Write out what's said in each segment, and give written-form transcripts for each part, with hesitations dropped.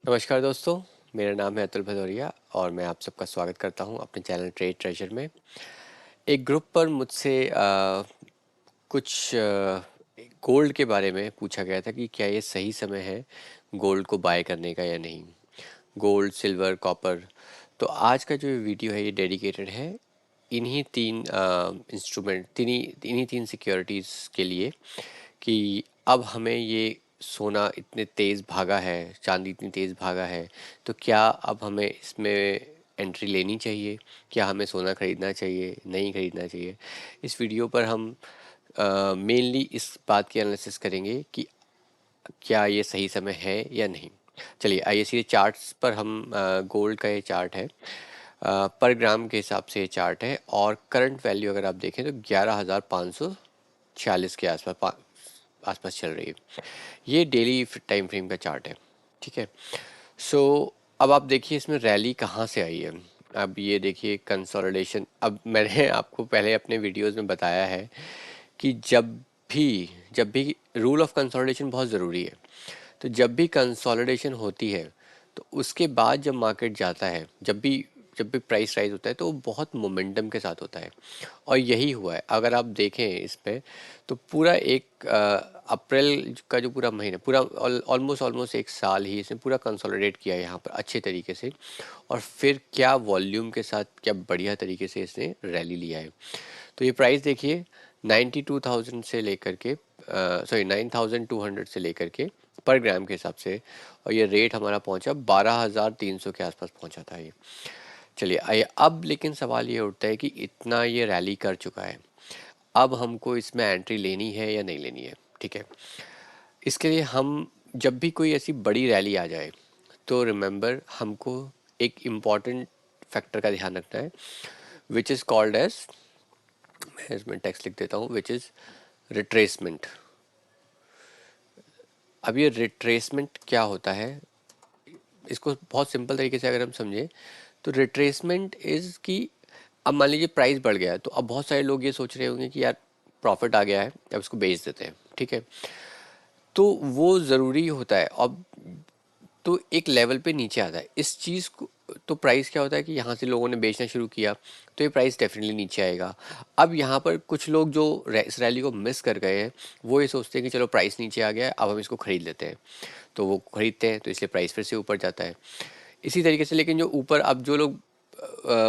नमस्कार दोस्तों, मेरा नाम है अतुल भदौरिया और मैं आप सबका स्वागत करता हूं अपने चैनल ट्रेड ट्रेजर में। एक ग्रुप पर मुझसे कुछ गोल्ड के बारे में पूछा गया था कि क्या ये सही समय है गोल्ड को बाय करने का या नहीं। Gold, silver, copper. तो आज का जो वीडियो है ये डेडिकेटेड है इन्हीं तीन इंस्ट्रूमेंट इन्हीं तीन सिक्योरिटीज़ के लिए कि अब हमें ये सोना इतने तेज़ भागा है, चांदी इतनी तेज़ भागा है, तो क्या अब हमें इसमें एंट्री लेनी चाहिए, क्या हमें सोना ख़रीदना चाहिए, नहीं ख़रीदना चाहिए। इस वीडियो पर हम मेनली इस बात की एनालिसिस करेंगे कि क्या ये सही समय है या नहीं। चलिए आइए सीधे चार्ट्स पर हम गोल्ड का ये चार्ट है, पर ग्राम के हिसाब से ये चार्ट है और करंट वैल्यू अगर आप देखें तो 11,546 के आसपास चल रही है। ये डेली टाइम फ्रेम का चार्ट है, ठीक है। सो अब आप देखिए इसमें रैली कहाँ से आई है। अब ये देखिए कंसोलिडेशन। अब मैंने आपको पहले अपने वीडियोस में बताया है कि भी जब भी रूल ऑफ कंसोलिडेशन बहुत ज़रूरी है। तो जब भी कंसोलिडेशन होती है तो उसके बाद जब मार्केट जाता है, जब भी प्राइस राइज होता है तो वो बहुत मोमेंटम के साथ होता है और यही हुआ है। अगर आप देखें इसमें तो पूरा एक अप्रैल का जो पूरा महीना, पूरा ऑलमोस्ट ऑलमोस्ट एक साल ही इसने पूरा कंसोलिडेट किया है यहाँ पर अच्छे तरीके से। और फिर क्या वॉल्यूम के साथ, क्या बढ़िया तरीके से इसने रैली लिया है। तो ये प्राइस देखिए 92,000 से लेकर के 9,200 से लेकर के पर ग्राम के हिसाब से, और ये रेट हमारा पहुंचा 12,300 के आसपास पहुंचा था ये। चलिए आइए, अब लेकिन सवाल ये उठता है कि इतना ये रैली कर चुका है, अब हमको इसमें एंट्री लेनी है या नहीं लेनी है। ठीक है, इसके लिए हम जब भी कोई ऐसी बड़ी रैली आ जाए तो रिमेंबर हमको एक इम्पॉर्टेंट फैक्टर का ध्यान रखना है, विच इज़ कॉल्ड एज, मैं इसमें टेक्स्ट लिख देता हूँ, विच इज़ रिट्रेसमेंट। अब ये रिट्रेसमेंट क्या होता है, इसको बहुत सिंपल तरीके से अगर हम समझें तो रिट्रेसमेंट इज़ कि अब मान लीजिए प्राइस बढ़ गया है तो अब बहुत सारे लोग ये सोच रहे होंगे कि यार प्रॉफिट आ गया है, अब इसको बेच देते हैं। ठीक है, तो वो ज़रूरी होता है। अब तो एक लेवल पे नीचे आता है इस चीज़ को, तो प्राइस क्या होता है कि यहाँ से लोगों ने बेचना शुरू किया तो ये प्राइस डेफिनेटली नीचे आएगा। अब यहाँ पर कुछ लोग जो इस रैली को मिस कर गए हैं वो ये सोचते हैं कि चलो प्राइस नीचे आ गया है, अब हम इसको ख़रीद लेते हैं। तो वो खरीदते हैं तो इसलिए प्राइस फिर से ऊपर जाता है इसी तरीके से। लेकिन जो ऊपर, अब जो लोग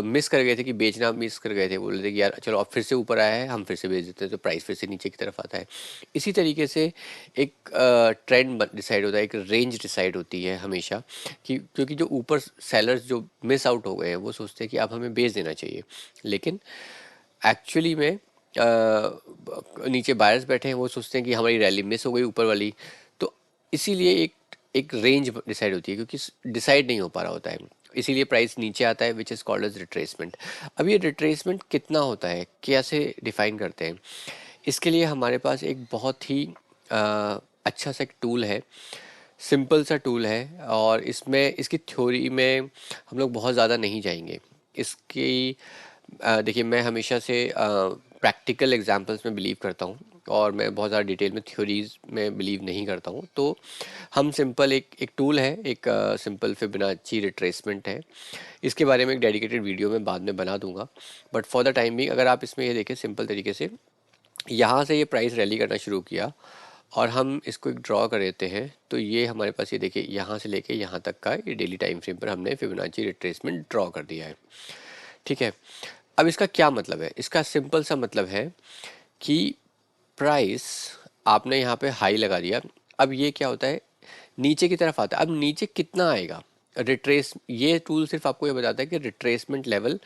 मिस कर गए थे कि बेचना मिस कर गए थे, बोल रहे थे कि यार चलो अब फिर से ऊपर आया है हम फिर से बेच देते हैं, तो प्राइस फिर से नीचे की तरफ आता है। इसी तरीके से एक ट्रेंड डिसाइड होता है, एक रेंज डिसाइड होती है हमेशा, कि क्योंकि जो ऊपर सेलर्स जो मिस आउट हो गए हैं वो सोचते हैं कि अब हमें बेच देना चाहिए, लेकिन एक्चुअली में नीचे बायर्स बैठे हैं वो सोचते हैं कि हमारी रैली मिस हो गई ऊपर वाली। तो इसीलिए एक एक रेंज डिसाइड होती है, क्योंकि डिसाइड नहीं हो पा रहा होता है, इसीलिए प्राइस नीचे आता है, which is called as retracement. अब ये रिट्रेसमेंट कितना होता है, कैसे डिफाइन करते हैं, इसके लिए हमारे पास एक बहुत ही अच्छा सा एक टूल है, सिंपल सा टूल है, और इसमें इसकी थ्योरी में हम लोग बहुत ज़्यादा नहीं जाएंगे। इसकी देखिए मैं हमेशा से प्रैक्टिकल एग्जांपल्स में बिलीव करता हूँ और मैं बहुत ज़्यादा डिटेल में थ्योरीज में बिलीव नहीं करता हूँ। तो हम सिंपल एक एक टूल है, एक सिंपल फिबोनाची रिट्रेसमेंट है। इसके बारे में एक डेडिकेटेड वीडियो में बाद में बना दूंगा, बट फॉर द टाइम भी अगर आप इसमें ये देखें सिंपल तरीके से, यहाँ से ये प्राइस रैली करना शुरू किया और हम इसको एक ड्रॉ कर देते हैं, तो ये हमारे पास ये देखिए यहाँ से लेके यहाँ तक का ये डेली टाइम फ्रेम पर हमने फिबोनाची रिट्रेसमेंट ड्रॉ कर दिया है। ठीक है, अब इसका क्या मतलब है, इसका सिंपल सा मतलब है कि प्राइस आपने यहाँ पे हाई लगा दिया, अब ये क्या होता है नीचे की तरफ आता है। अब नीचे कितना आएगा, रिट्रेस, ये टूल सिर्फ आपको ये बताता है कि रिट्रेसमेंट लेवल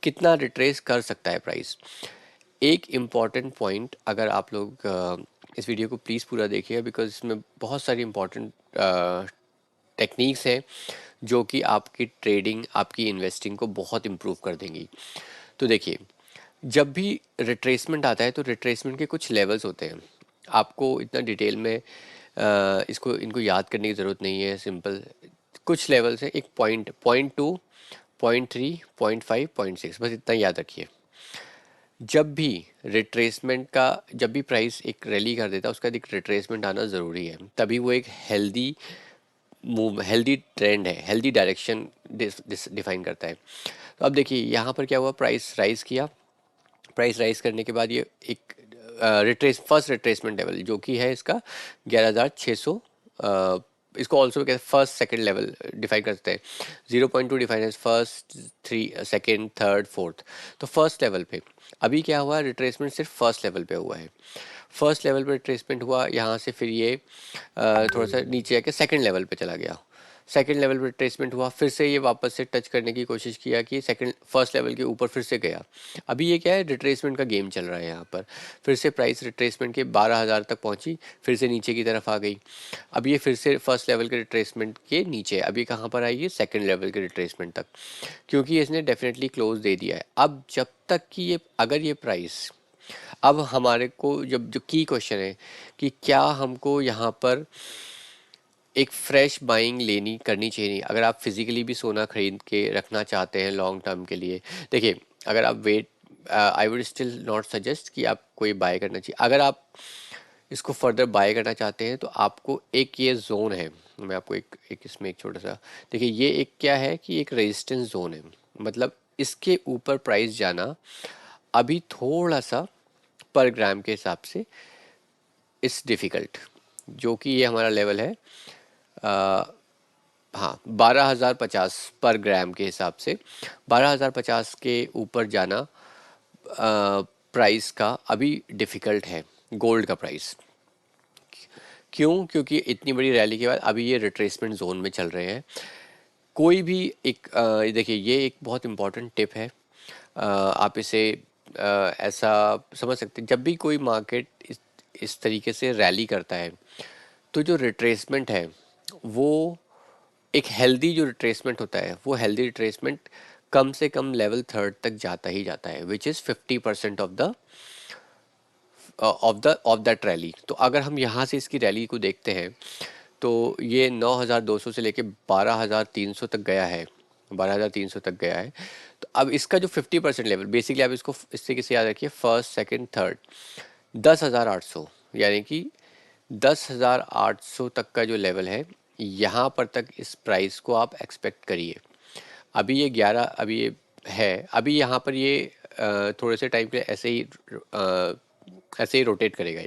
कितना रिट्रेस कर सकता है प्राइस। एक इम्पॉर्टेंट पॉइंट, अगर आप लोग इस वीडियो को प्लीज़ पूरा देखिए, बिकॉज इसमें बहुत सारी इम्पॉर्टेंट टेक्निक्स हैं जो कि आपकी ट्रेडिंग, आपकी इन्वेस्टिंग को बहुत इम्प्रूव कर देंगी। तो देखिए, जब भी रिट्रेसमेंट आता है तो रिट्रेसमेंट के कुछ लेवल्स होते हैं, आपको इतना डिटेल में इसको इनको याद करने की ज़रूरत नहीं है। सिंपल कुछ लेवल्स हैं, एक point, point two, point three, point five, point six, बस इतना याद रखिए। जब भी रिट्रेसमेंट का, जब भी प्राइस एक रैली कर देता है उसका एक रिट्रेसमेंट आना ज़रूरी है, तभी वो एक हेल्दी मूव, हेल्दी ट्रेंड है, हेल्दी डायरेक्शन डिफाइन करता है। तो अब देखिए यहाँ पर क्या हुआ, प्राइस राइज किया, प्राइस राइज करने के बाद ये एक फर्स्ट रिट्रेसमेंट लेवल जो कि है इसका 11,600, इसको ऑल्सो कहते हैं फर्स्ट सेकंड लेवल डिफाइन करते हैं। 0.2 define as first, three second, third, fourth. तो फर्स्ट लेवल पे अभी क्या हुआ, रिट्रेसमेंट सिर्फ फर्स्ट लेवल पे हुआ है। फर्स्ट लेवल पे रिट्रेसमेंट हुआ, यहाँ से फिर ये थोड़ा सा नीचे आके सेकंड लेवल पे चला गया। सेकंड लेवल पे रिट्रेसमेंट हुआ, फिर से ये वापस से टच करने की कोशिश किया कि सेकंड फर्स्ट लेवल के ऊपर फिर से गया। अभी ये क्या है, रिट्रेसमेंट का गेम चल रहा है यहाँ पर। फिर से प्राइस रिट्रेसमेंट के 12,000 तक पहुँची, फिर से नीचे की तरफ आ गई। अब ये फिर से फर्स्ट लेवल के रिट्रेसमेंट के नीचे, अभी कहाँ पर आई है, सेकंड लेवल के रिट्रेसमेंट तक, क्योंकि इसने डेफिनेटली क्लोज दे दिया है। अब जब तक कि ये, अगर ये प्राइस, अब हमारे को जब जो की क्वेश्चन है कि क्या हमको यहाँ पर एक फ्रेश बाइंग लेनी करनी चाहिए, नहीं, अगर आप फिजिकली भी सोना खरीद के रखना चाहते हैं लॉन्ग टर्म के लिए। देखिए अगर आप wait, I would still not suggest कि आप कोई बाय करना चाहिए। अगर आप इसको फर्दर बाय करना चाहते हैं तो आपको एक ये जोन है, मैं आपको एक इसमें एक छोटा सा, देखिए ये एक क्या है कि एक रेजिस्टेंस जोन है, मतलब इसके ऊपर प्राइस जाना अभी थोड़ा सा पर ग्राम के हिसाब से इस डिफ़िकल्ट, जो कि ये हमारा लेवल है, आ, हाँ 12,050 पर ग्राम के हिसाब से 12,050 के ऊपर जाना प्राइस का अभी डिफ़िकल्ट है, गोल्ड का प्राइस। क्यों, क्योंकि इतनी बड़ी रैली के बाद अभी ये रिट्रेसमेंट जोन में चल रहे हैं। कोई भी एक देखिए ये एक बहुत इम्पॉर्टेंट टिप है, आप इसे ऐसा समझ सकते हैं, जब भी कोई मार्केट इस तरीके से रैली करता है तो जो रिट्रेसमेंट है वो एक हेल्दी, जो रिट्रेसमेंट होता है वो हेल्दी रिट्रेसमेंट कम से कम लेवल थर्ड तक जाता ही जाता है, which is 50% of that rally. तो अगर हम यहाँ से इसकी रैली को देखते हैं तो ये 9,200 से लेके 12,300 तक गया है, 12,300 तक गया है। तो अब इसका जो 50% लेवल, बेसिकली आप इसको इस तरीके से याद रखिए, फर्स्ट सेकंड थर्ड, 10,800, यानी कि 10,800 तक का जो लेवल है, यहाँ पर तक इस प्राइस को आप एक्सपेक्ट करिए। अभी ये 11, अभी ये है, अभी यहाँ पर ये थोड़े से टाइम पे ऐसे ही रोटेट करेगा।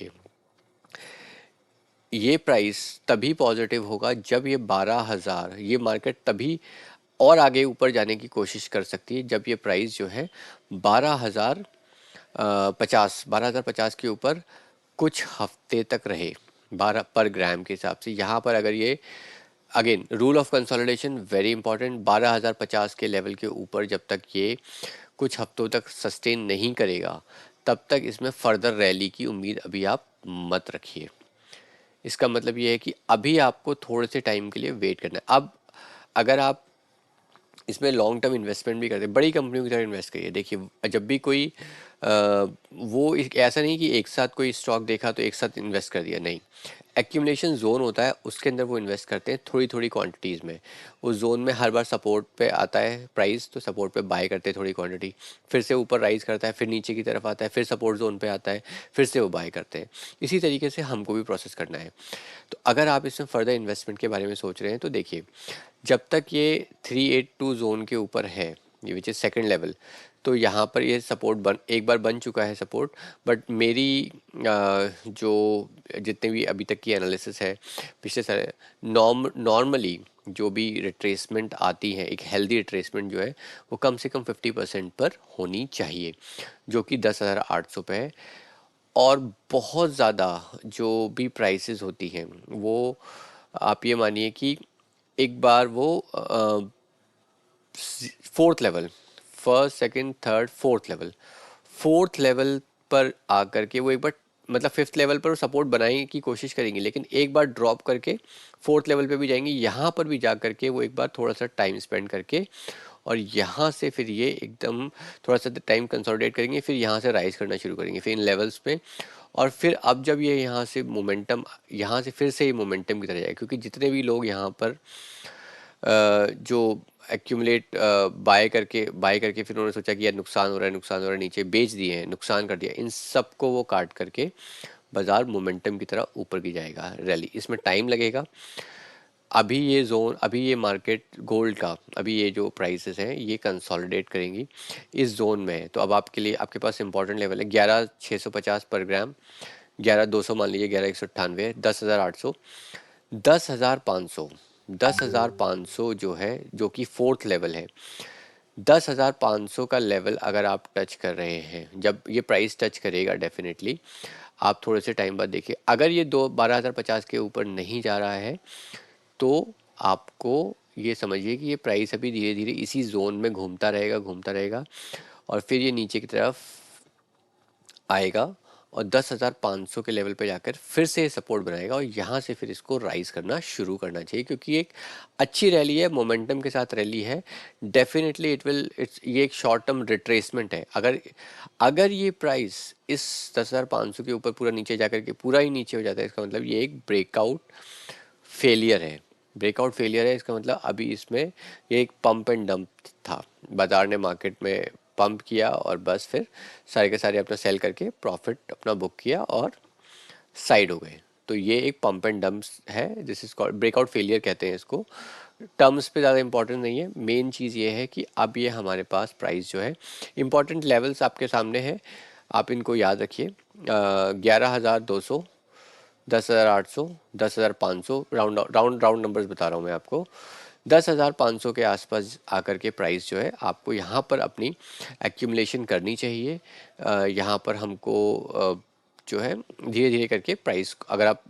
ये प्राइस तभी पॉजिटिव होगा जब ये 12,000, ये मार्केट तभी और आगे ऊपर जाने की कोशिश कर सकती है जब ये प्राइस जो है 12,050 के ऊपर कुछ हफ्ते तक रहे, 12 पर ग्राम के हिसाब से। यहाँ पर अगर ये, again rule of consolidation very important, 12,050 के लेवल के ऊपर जब तक ये कुछ हफ्तों तक सस्टेन नहीं करेगा तब तक इसमें फर्दर रैली की उम्मीद अभी आप मत रखिए। इसका मतलब ये है कि अभी आपको थोड़े से टाइम के लिए वेट करना है। अब अगर आप इसमें लॉन्ग टर्म इन्वेस्टमेंट भी करते हैं, बड़ी कंपनियों की तरह इन्वेस्ट करिए। देखिए जब भी कोई ऐसा नहीं कि एक साथ कोई स्टॉक देखा तो एक साथ इन्वेस्ट कर दिया, नहीं। एक्यूमुलेशन जोन होता है, उसके अंदर वो इन्वेस्ट करते हैं थोड़ी थोड़ी क्वांटिटीज़ में। उस जोन में हर बार सपोर्ट पे आता है प्राइस, तो सपोर्ट पे बाय करते हैं थोड़ी क्वांटिटी, फिर से ऊपर राइज करता है, फिर नीचे की तरफ आता है, फिर सपोर्ट जोन पे आता है, फिर से वो बाय करते हैं। इसी तरीके से हमको भी प्रोसेस करना है। तो अगर आप इसमें फर्दर इन्वेस्टमेंट के बारे में सोच रहे हैं तो देखिए, जब तक ये 382 जोन के ऊपर है, ये विच इज़ सेकेंड लेवल, तो यहाँ पर ये सपोर्ट एक बार बन चुका है सपोर्ट। बट मेरी जो जितने भी अभी तक की एनालिसिस है पिछले सारे, नॉर्मली जो भी रिट्रेसमेंट आती है, एक हेल्दी रिट्रेसमेंट जो है वो कम से कम 50% पर होनी चाहिए, जो कि 10,800 पे है। और बहुत ज़्यादा जो भी प्राइसेस होती हैं वो, आप ये मानिए कि एक बार वो fourth level, first second third fourth level पर आकर के वो एक बार, मतलब फिफ्थ लेवल पर सपोर्ट बनाने की कोशिश करेंगी, लेकिन एक बार ड्रॉप करके फोर्थ लेवल पे भी जाएंगी, यहाँ पर भी जा करके वो एक बार थोड़ा सा टाइम स्पेंड करके, और यहाँ से फिर ये एकदम थोड़ा सा टाइम कंसोलिडेट करेंगे, फिर यहाँ से राइज करना शुरू करेंगे फिर इन लेवल्स पे। और फिर अब जब ये यहाँ से मोमेंटम, यहाँ से फिर से ये मोमेंटम की तरह जाए, क्योंकि जितने भी लोग यहाँ पर जो एक्यूमुलेट बाय करके फिर उन्होंने सोचा कि यार नुकसान हो रहा है, नुकसान हो रहा है, नीचे बेच दिए हैं, नुकसान कर दिया, इन सबको वो काट करके बाजार मोमेंटम की तरह ऊपर की जाएगा रैली। इसमें टाइम लगेगा, अभी ये जोन, अभी ये मार्केट गोल्ड का, अभी ये जो प्राइसेस हैं ये कंसोलिडेट करेंगी इस जोन में है। तो अब आपके लिए, आपके पास इंपॉर्टेंट लेवल है 11,650 पर ग्राम, 11,200 मान लीजिए, 11,198, 10,800, 10,500, 10,500 जो है, जो कि फोर्थ लेवल है। 10,500 का लेवल अगर आप टच कर रहे हैं, जब ये प्राइस टच करेगा डेफिनेटली, आप थोड़े से टाइम बाद देखिए, अगर ये 12,050 के ऊपर नहीं जा रहा है तो आपको ये समझिए कि ये प्राइस अभी धीरे धीरे इसी जोन में घूमता रहेगा, घूमता रहेगा, और फिर ये नीचे की तरफ आएगा और 10,500 के लेवल पे जाकर फिर से सपोर्ट बनाएगा, और यहाँ से फिर इसको राइज करना शुरू करना चाहिए, क्योंकि एक अच्छी रैली है, मोमेंटम के साथ रैली है। डेफिनेटली इट विल, इट्स, ये एक शॉर्ट टर्म रिट्रेसमेंट है। अगर अगर ये प्राइस इस 10,500 के ऊपर पूरा नीचे जाकर के पूरा ही नीचे हो जाता है, इसका मतलब ये एक ब्रेकआउट फेलियर है। ब्रेकआउट फेलियर है, इसका मतलब अभी इसमें ये एक पंप एंड डंप था, बाजार ने मार्केट में पंप किया और बस फिर सारे के सारे अपना सेल करके प्रॉफिट अपना बुक किया और साइड हो गए। तो ये एक पंप एंड डंप्स है, this is called breakout failure कहते हैं इसको। टर्म्स पे ज़्यादा इंपॉर्टेंट नहीं है, मेन चीज़ ये है कि अब ये हमारे पास प्राइस जो है, इंपॉर्टेंट लेवल्स आपके सामने है, आप इनको याद रखिए। 11,200, 10,800, 10,500, राउंड राउंड राउंड नंबर्स बता रहा हूँ मैं आपको। 10,500 के आसपास आकर के प्राइस जो है, आपको यहाँ पर अपनी एक्यूमुलेशन करनी चाहिए। यहाँ पर हमको जो है धीरे धीरे करके प्राइस, अगर आप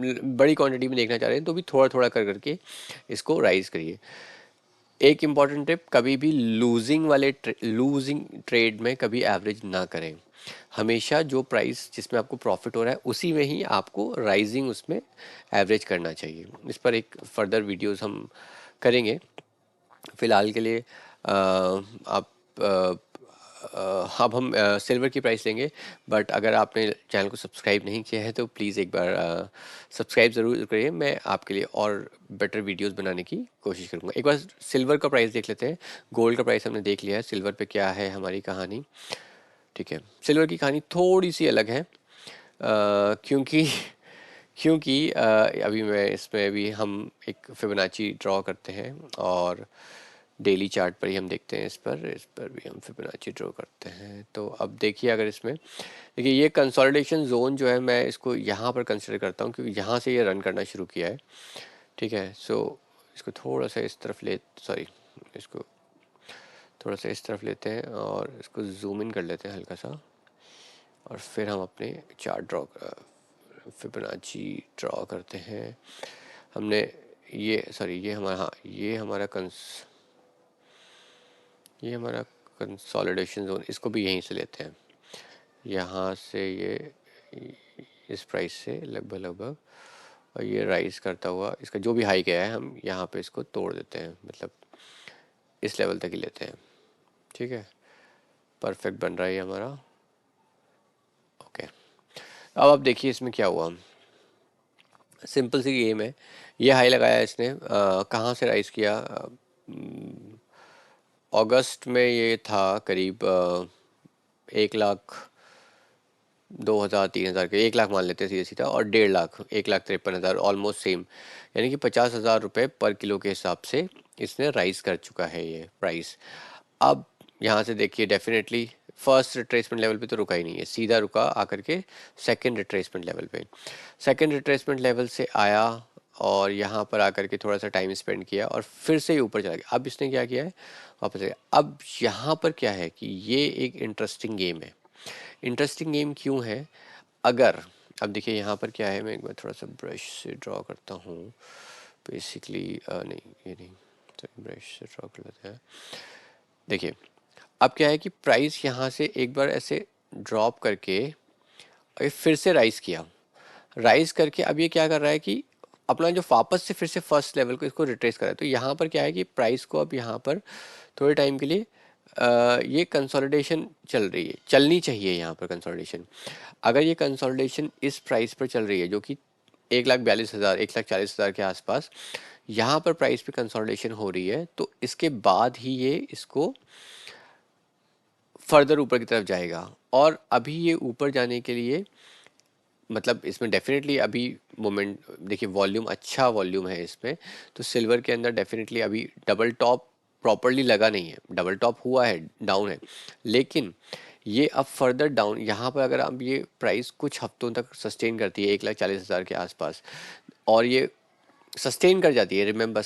बड़ी क्वांटिटी में देखना चाह रहे हैं तो भी थोड़ा थोड़ा कर करके इसको राइज करिए। एक इम्पॉर्टेंट टिप, कभी भी लूजिंग ट्रेड में कभी एवरेज ना करें। हमेशा जो प्राइस जिसमें आपको प्रॉफिट हो रहा है उसी में ही आपको राइजिंग उसमें एवरेज करना चाहिए। इस पर एक फर्दर वीडियोस हम करेंगे। फ़िलहाल के लिए आप अब हम सिल्वर की प्राइस लेंगे, बट अगर आपने चैनल को सब्सक्राइब नहीं किया है तो प्लीज़ एक बार सब्सक्राइब ज़रूर करिए। मैं आपके लिए और बेटर वीडियोस बनाने की कोशिश करूँगा। एक बार सिल्वर का प्राइस देख लेते हैं। गोल्ड का प्राइस हमने देख लिया है, सिल्वर पे क्या है हमारी कहानी। ठीक है, सिल्वर की कहानी थोड़ी सी अलग है, क्योंकि क्योंकि अभी मैं इसमें भी हम एक फिबोनाची ड्रॉ करते हैं और डेली चार्ट पर ही हम देखते हैं, इस पर भी हम फिबोनाची ड्रॉ करते हैं। तो अब देखिए, अगर इसमें देखिए ये कंसोलिडेशन जोन जो है, मैं इसको यहाँ पर कंसिडर करता हूँ क्योंकि यहाँ से ये रन करना शुरू किया है। ठीक है, सो इसको थोड़ा सा इस तरफ इसको थोड़ा सा इस तरफ लेते हैं और इसको जूम इन कर लेते हैं हल्का सा, और फिर हम अपने चार्ट फिबोनाची ड्रॉ करते हैं। हमने ये हमारा, हाँ, ये हमारा कंसोलिडेशन जोन, इसको भी यहीं से लेते हैं, यहाँ से ये इस प्राइस से लगभग लगभग, और ये राइज करता हुआ इसका जो भी हाई गया है हम यहाँ पे इसको तोड़ देते हैं, मतलब इस लेवल तक ही लेते हैं। ठीक है, परफेक्ट बन रहा है ये हमारा। ओके, अब आप देखिए इसमें क्या हुआ। सिंपल सी गेम है, ये हाई लगाया इसने, कहाँ से राइज किया, अगस्त में ये था करीब 1,02,000 3,000 के, 1 लाख मान लेते हैं सीधे सीधा, और 1,50,000, 1,53,000, ऑलमोस्ट सेम, यानी कि 50,000 रुपये पर किलो के हिसाब से इसने राइज कर चुका है ये प्राइस। अब यहाँ से देखिए, डेफिनेटली फर्स्ट रिट्रेसमेंट लेवल पे तो रुका ही नहीं है, सीधा रुका आकर के सेकंड रिट्रेसमेंट लेवल पे। सेकंड रिट्रेसमेंट लेवल से आया और यहाँ पर आकर के थोड़ा सा टाइम स्पेंड किया और फिर से ही ऊपर चला गया। अब इसने क्या किया है, वापस आ गया। अब यहाँ पर क्या है कि ये एक इंटरेस्टिंग गेम है। इंटरेस्टिंग गेम क्यों है, अगर, अब देखिए यहाँ पर क्या है, मैं एक बार थोड़ा सा ब्रश से ड्रॉ करता हूँ बेसिकली, नहीं ये नहीं, तो ब्रश से ड्रॉ कर लेते हैं। देखिए अब क्या है कि प्राइस यहाँ से एक बार ऐसे ड्रॉप करके और फिर से राइज किया, राइज करके अब ये क्या कर रहा है कि अपना जो वापस से फिर से फर्स्ट लेवल को इसको रिट्रेस कर रहा है। तो यहाँ पर क्या है कि प्राइस को अब यहाँ पर थोड़े टाइम के लिए ये कंसोलिडेशन चल रही है, चलनी चाहिए यहाँ पर कंसोलिडेशन। अगर ये कंसोलिडेशन इस प्राइस पर चल रही है जो कि 1,42,000, 1,40,000 के आसपास, यहाँ पर प्राइस पे कंसोलिडेशन हो रही है, तो इसके बाद ही ये इसको फर्दर ऊपर की तरफ जाएगा। और अभी ये ऊपर जाने के लिए मतलब इसमें डेफिनेटली अभी मोमेंट देखिए, वॉल्यूम अच्छा वॉल्यूम है इसमें। तो सिल्वर के अंदर डेफिनेटली अभी डबल टॉप प्रॉपरली लगा नहीं है, डबल टॉप हुआ है, डाउन है, लेकिन ये अब फर्दर डाउन यहाँ पर अगर अब ये प्राइस कुछ हफ्तों तक सस्टेन करती है 1,40,000 के आसपास, और ये सस्टेन कर जाती है, रिमेंबर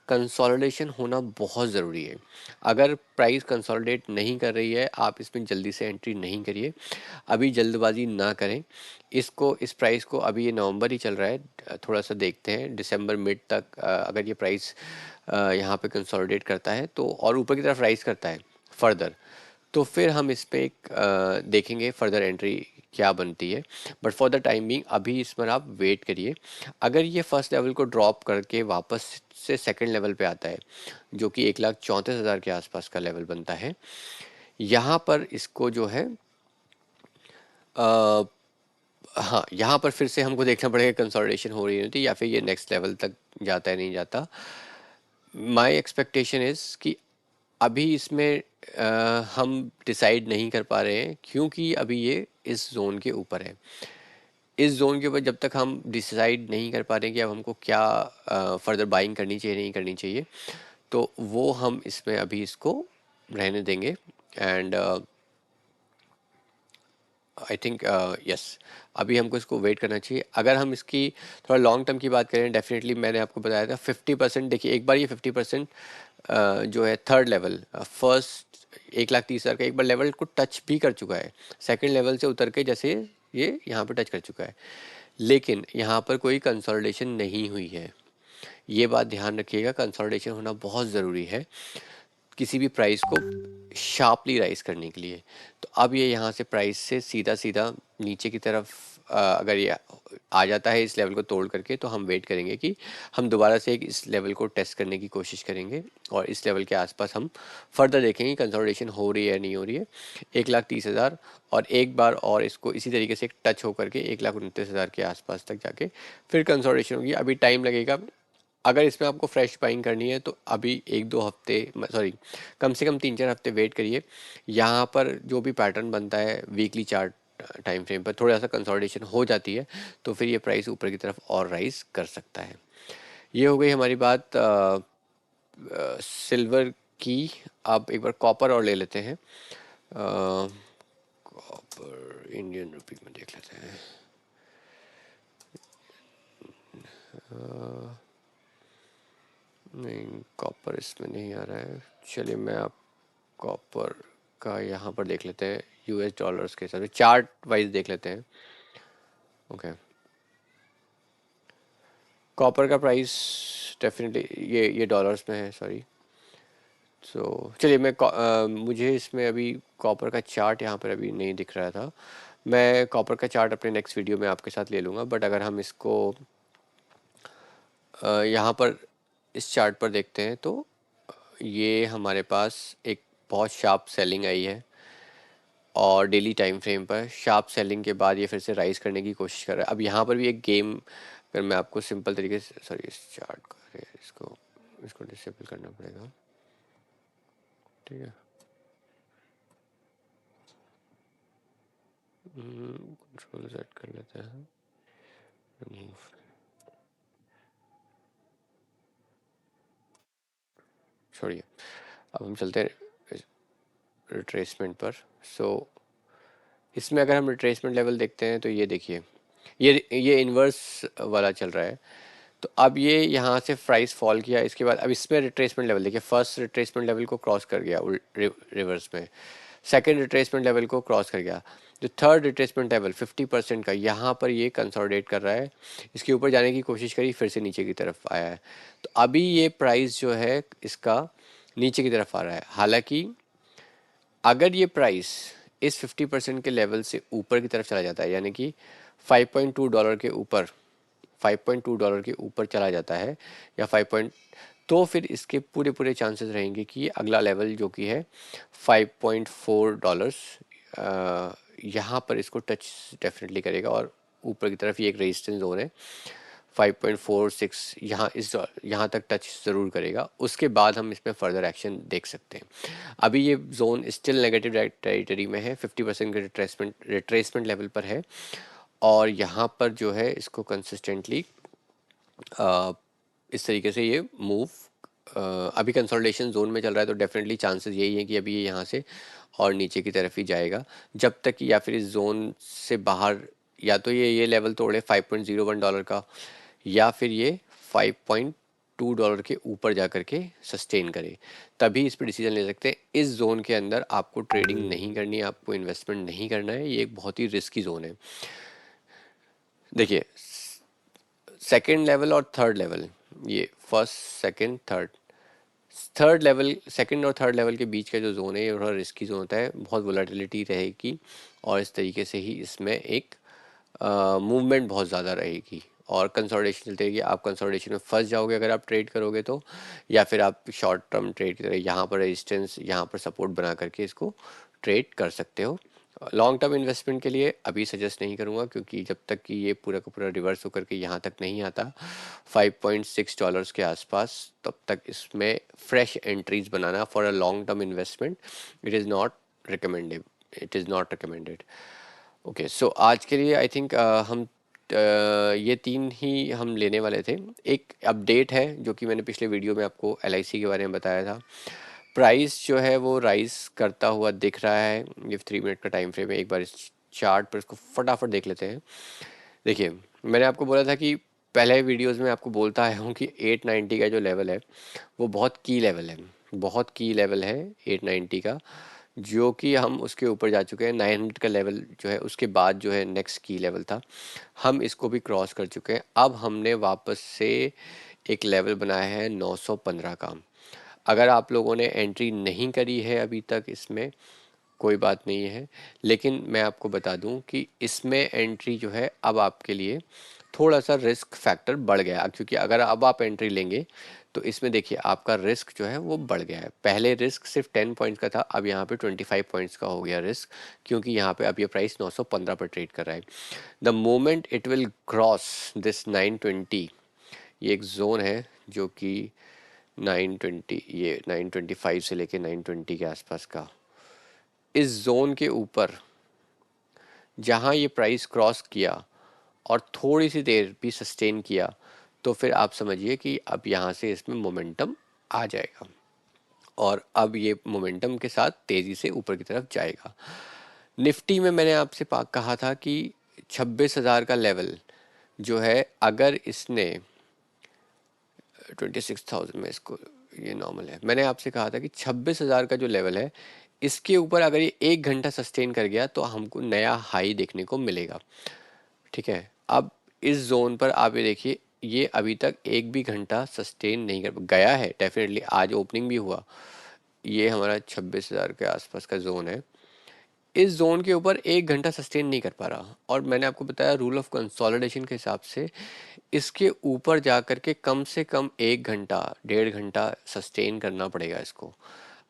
कंसोलिडेशन होना बहुत ज़रूरी है। अगर प्राइस कंसोलिडेट नहीं कर रही है, आप इसमें जल्दी से एंट्री नहीं करिए, अभी जल्दबाजी ना करें। इसको, इस प्राइस को, अभी ये नवंबर ही चल रहा है, थोड़ा सा देखते हैं दिसंबर मिड तक, अगर ये प्राइस यहाँ पे कंसोलिडेट करता है तो, और ऊपर की तरफ राइज करता है फर्दर, तो फिर हम इस पे एक देखेंगे फर्दर एंट्री क्या बनती है। But for the time being अभी इस पर आप वेट करिए। अगर ये फर्स्ट लेवल को ड्रॉप करके वापस से सेकंड लेवल पे आता है, जो कि 1,34,000 के आसपास का लेवल बनता है, यहाँ पर इसको जो है अ, हाँ, यहाँ पर फिर से हमको देखना पड़ेगा कंसोलिडेशन हो रही होती है या फिर ये नेक्स्ट लेवल तक जाता है नहीं जाता। माय एक्सपेक्टेशन इज़ कि अभी इसमें हम डिसाइड नहीं कर पा रहे हैं, क्योंकि अभी ये इस जोन के ऊपर है। इस जोन के ऊपर जब तक हम डिसाइड नहीं कर पा रहे हैं कि अब हमको क्या फर्दर बाइंग करनी चाहिए नहीं करनी चाहिए, तो वो हम इसमें अभी इसको रहने देंगे। एंड आई थिंक यस, अभी हमको इसको वेट करना चाहिए। अगर हम इसकी थोड़ा लॉन्ग टर्म की बात करें, डेफिनेटली मैंने आपको बताया था 50%, देखिए एक बार ये 50% जो है थर्ड लेवल, फर्स्ट 1,30,000 का एक बार लेवल को टच भी कर चुका है, सेकंड लेवल से उतर के जैसे ये यहाँ पर टच कर चुका है, लेकिन यहाँ पर कोई कंसोलिडेशन नहीं हुई है। ये बात ध्यान रखिएगा, कंसोलिडेशन होना बहुत ज़रूरी है किसी भी प्राइस को शार्पली राइज करने के लिए। तो अब ये यहाँ से प्राइस से सीधा सीधा नीचे की तरफ अगर ये आ जाता है इस लेवल को तोड़ करके, तो हम वेट करेंगे कि हम दोबारा से एक इस लेवल को टेस्ट करने की कोशिश करेंगे, और इस लेवल के आसपास हम फर्दर देखेंगे कंसोलिडेशन हो रही है नहीं हो रही है। 1,30,000 और एक बार और इसको इसी तरीके से टच होकर के 1,29,000 के आसपास तक जाके फिर कंसोलिडेशन होगी। अभी टाइम लगेगा। अगर इसमें आपको फ्रेश बाइंग करनी है तो अभी एक दो हफ्ते, सॉरी, कम से कम 3-4 हफ्ते वेट करिए। यहाँ पर जो भी पैटर्न बनता है वीकली चार्ट टाइम फ्रेम पर, थोड़ा सा कंसोलिडेशन हो जाती है तो फिर ये प्राइस ऊपर की तरफ और राइज कर सकता है। ये हो गई हमारी बात सिल्वर की। अब एक बार कॉपर और ले लेते हैं। कॉपर इंडियन रुपी में देख लेते हैं। नहीं, कॉपर इसमें नहीं आ रहा है। चलिए मैं आप कॉपर का यहाँ पर देख लेते हैं, यूएस डॉलर्स के हिसाब से चार्ट वाइज देख लेते हैं। ओके, कॉपर का प्राइस डेफिनेटली ये डॉलर्स में है, सॉरी। सो चलिए मुझे इसमें अभी कॉपर का चार्ट यहाँ पर अभी नहीं दिख रहा था। मैं कॉपर का चार्ट अपने नेक्स्ट वीडियो में आपके साथ ले लूँगा। बट अगर हम इसको यहाँ पर इस चार्ट पर देखते हैं तो ये हमारे पास एक बहुत शार्प सेलिंग आई है, और डेली टाइम फ्रेम पर शार्प सेलिंग के बाद ये फिर से राइज करने की कोशिश कर रहा है। अब यहाँ पर भी एक गेम, अगर मैं आपको सिंपल तरीके से, सॉरी, इस चार्ट को, अरे इसको इसको डिसेबल करना पड़ेगा, ठीक है। कंट्रोल सेट कर लेते हैं, रिमूव, छोड़िए। अब हम चलते हैं रिट्रेसमेंट पर। सो इसमें अगर हम रिट्रेसमेंट लेवल देखते हैं तो ये देखिए, ये इन्वर्स वाला चल रहा है। तो अब ये यहाँ से प्राइस फॉल किया, इसके बाद अब इसमें रिट्रेसमेंट लेवल देखिए, फर्स्ट रिट्रेसमेंट लेवल को क्रॉस कर गया रिवर्स में, सेकंड रिट्रेसमेंट लेवल को क्रॉस कर गया, जो थर्ड रिट्रेसमेंट लेवल 50% का, यहाँ पर ये कंसोलिडेट कर रहा है, इसके ऊपर जाने की कोशिश करी, फिर से नीचे की तरफ आया है। तो अभी ये प्राइस जो है इसका नीचे की तरफ आ रहा है। हालांकि अगर ये प्राइस इस 50% के लेवल से ऊपर की तरफ चला जाता है, यानी कि $5.2 के ऊपर, $5.2 के ऊपर चला जाता है, या 5 पॉइंट, तो फिर इसके पूरे पूरे चांसेस रहेंगे कि ये अगला लेवल जो कि है $5.4, यहाँ पर इसको टच डेफिनेटली करेगा, और ऊपर की तरफ ये एक रेजिस्टेंस जोन है 5.46, यहाँ तक टच ज़रूर करेगा। उसके बाद हम इसमें फर्दर एक्शन देख सकते हैं। अभी ये जोन स्टिल नेगेटिव टेरिटरी में है, 50% के रिट्रेसमेंट लेवल पर है, और यहाँ पर जो है इसको कंसिस्टेंटली इस तरीके से ये मूव, अभी कंसोलिडेशन जोन में चल रहा है, तो डेफिनेटली चांसेस यही है कि अभी ये यहाँ से और नीचे की तरफ ही जाएगा, जब तक कि या फिर इस जोन से बाहर या तो ये लेवल तोड़े $5.01 का, या फिर ये $5.2 के ऊपर जा करके सस्टेन करे, तभी इस पर डिसीजन ले सकते हैं। इस जोन के अंदर आपको ट्रेडिंग नहीं करनी है, आपको इन्वेस्टमेंट नहीं करना है, ये एक बहुत ही रिस्की जोन है। देखिए, सेकंड लेवल और थर्ड लेवल, ये first second third, third level, second और थर्ड लेवल के बीच का जो जोन है ये थोड़ा रिस्की जोन होता है, बहुत वोलेटिलिटी रहेगी, और इस तरीके से ही इसमें एक मूवमेंट बहुत ज़्यादा रहेगी और कंसोलिडेशन चलती रहेगी। आप कंसोलिडेशन में फंस जाओगे अगर आप ट्रेड करोगे तो, या फिर आप शॉर्ट टर्म ट्रेड की तरह यहाँ पर रेजिस्टेंस, यहाँ पर सपोर्ट बना करके इसको ट्रेड कर सकते हो। लॉन्ग टर्म इन्वेस्टमेंट के लिए अभी सजेस्ट नहीं करूँगा, क्योंकि जब तक कि ये पूरा का पूरा रिवर्स होकर के यहाँ तक नहीं आता $5.6 के आसपास, तब तक इसमें फ्रेश एंट्रीज बनाना for a long term investment it is not recommended, it is not recommended. Okay, so आज के लिए आई थिंक हम ये तीन ही हम लेने वाले थे। एक अपडेट है जो कि मैंने पिछले वीडियो में आपको LIC के बारे में बताया था। प्राइस जो है वो राइज करता हुआ दिख रहा है, ये 3 मिनट का टाइम फ्रेम है। एक बार इस चार्ट पर इसको फटाफट देख लेते हैं। देखिए, मैंने आपको बोला था कि पहले वीडियोस में आपको बोलता आया हूँ कि 890 का जो लेवल है वो बहुत की लेवल है, बहुत की लेवल है 890 का, जो कि हम उसके ऊपर जा चुके हैं। 900 का लेवल जो है उसके बाद जो है नेक्स्ट की लेवल था, हम इसको भी क्रॉस कर चुके हैं। अब हमने वापस से एक लेवल बनाया है 915 का। अगर आप लोगों ने एंट्री नहीं करी है अभी तक इसमें, कोई बात नहीं है, लेकिन मैं आपको बता दूं कि इसमें एंट्री जो है अब आपके लिए थोड़ा सा रिस्क फैक्टर बढ़ गया, क्योंकि अगर अब आप एंट्री लेंगे तो इसमें देखिए आपका रिस्क जो है वो बढ़ गया है। पहले रिस्क सिर्फ 10 पॉइंट्स का था, अब यहाँ पे 25 पॉइंट्स का हो गया रिस्क, क्योंकि यहाँ पे अब ये प्राइस 915 पर ट्रेड कर रहा है। The moment it will cross this 920, ये एक जोन है जो कि 920, ये 925 से लेके 920 के आसपास का, इस जोन के ऊपर जहां ये प्राइस क्रॉस किया और थोड़ी सी देर भी सस्टेन किया, तो फिर आप समझिए कि अब यहाँ से इसमें मोमेंटम आ जाएगा, और अब ये मोमेंटम के साथ तेज़ी से ऊपर की तरफ जाएगा। निफ्टी में मैंने आपसे कहा था कि 26,000 का लेवल जो है, अगर इसने 26,000 में इसको, ये नॉर्मल है, मैंने आपसे कहा था कि 26,000 का जो लेवल है इसके ऊपर अगर ये 1 घंटा सस्टेन कर गया तो हमको नया हाई देखने को मिलेगा। ठीक है, अब इस जोन पर आप ये देखिए, ये अभी तक एक भी घंटा सस्टेन नहीं कर गया है। डेफिनेटली आज ओपनिंग भी हुआ, ये हमारा 26,000 के आसपास का जोन है, इस जोन के ऊपर 1 घंटा सस्टेन नहीं कर पा रहा। और मैंने आपको बताया रूल ऑफ कंसोलिडेशन के हिसाब से इसके ऊपर जा कर के कम से कम 1 घंटा 1.5 घंटा सस्टेन करना पड़ेगा इसको।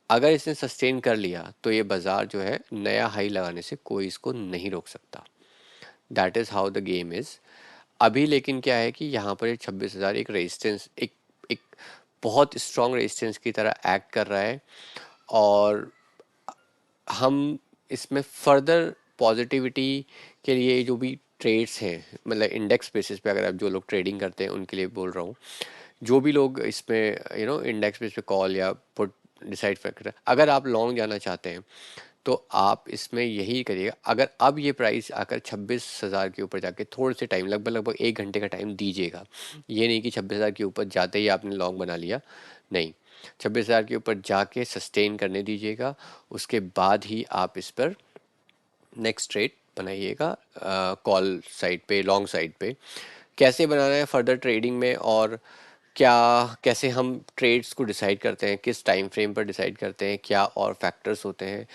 अगर इसने सस्टेन कर लिया तो ये बाज़ार जो है नया हाई लगाने से कोई इसको नहीं रोक सकता। That is how the game is. अभी लेकिन क्या है कि यहाँ पर 26,000 एक रेजिस्टेंस, एक बहुत स्ट्रॉन्ग रेजिस्टेंस की तरह एक्ट कर रहा है, और हम इसमें फर्दर पॉजिटिविटी के लिए जो भी ट्रेड्स हैं, मतलब इंडेक्स बेसिस पे अगर आप जो लोग ट्रेडिंग करते हैं उनके लिए बोल रहा हूँ, जो भी लोग इसमें इंडेक्स बेस पे कॉल या पुट डिसाइड कर, अगर आप लॉन्ग जाना चाहते हैं तो आप इसमें यही करिएगा। अगर अब ये प्राइस आकर 26,000 के ऊपर जाके थोड़े से टाइम, लगभग लगभग 1 घंटे का टाइम दीजिएगा। ये नहीं कि 26,000 के ऊपर जाते ही आपने लॉन्ग बना लिया, नहीं, 26,000 के ऊपर जाके सस्टेन करने दीजिएगा, उसके बाद ही आप इस पर नेक्स्ट ट्रेड बनाइएगा। कॉल साइड पे, लॉन्ग साइड पे कैसे बनाना है फर्दर ट्रेडिंग में, और क्या, कैसे हम ट्रेड्स को डिसाइड करते हैं, किस टाइम फ्रेम पर डिसाइड करते हैं, क्या और फैक्टर्स होते हैं,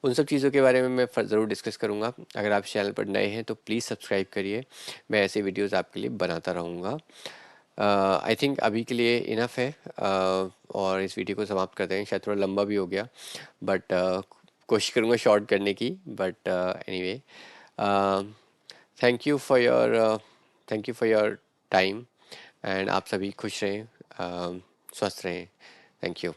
उन सब चीज़ों के बारे में मैं ज़रूर डिस्कस करूँगा। अगर आप चैनल पर नए हैं तो प्लीज़ सब्सक्राइब करिए, मैं ऐसे वीडियोस आपके लिए बनाता रहूँगा। आई थिंक अभी के लिए इनफ है, और इस वीडियो को समाप्त करते हैं। शायद थोड़ा लंबा भी हो गया, बट कोशिश करूँगा शॉर्ट करने की, but anyway, thank you for your thank you for your time, and आप सभी खुश रहें, स्वस्थ रहें। Thank you.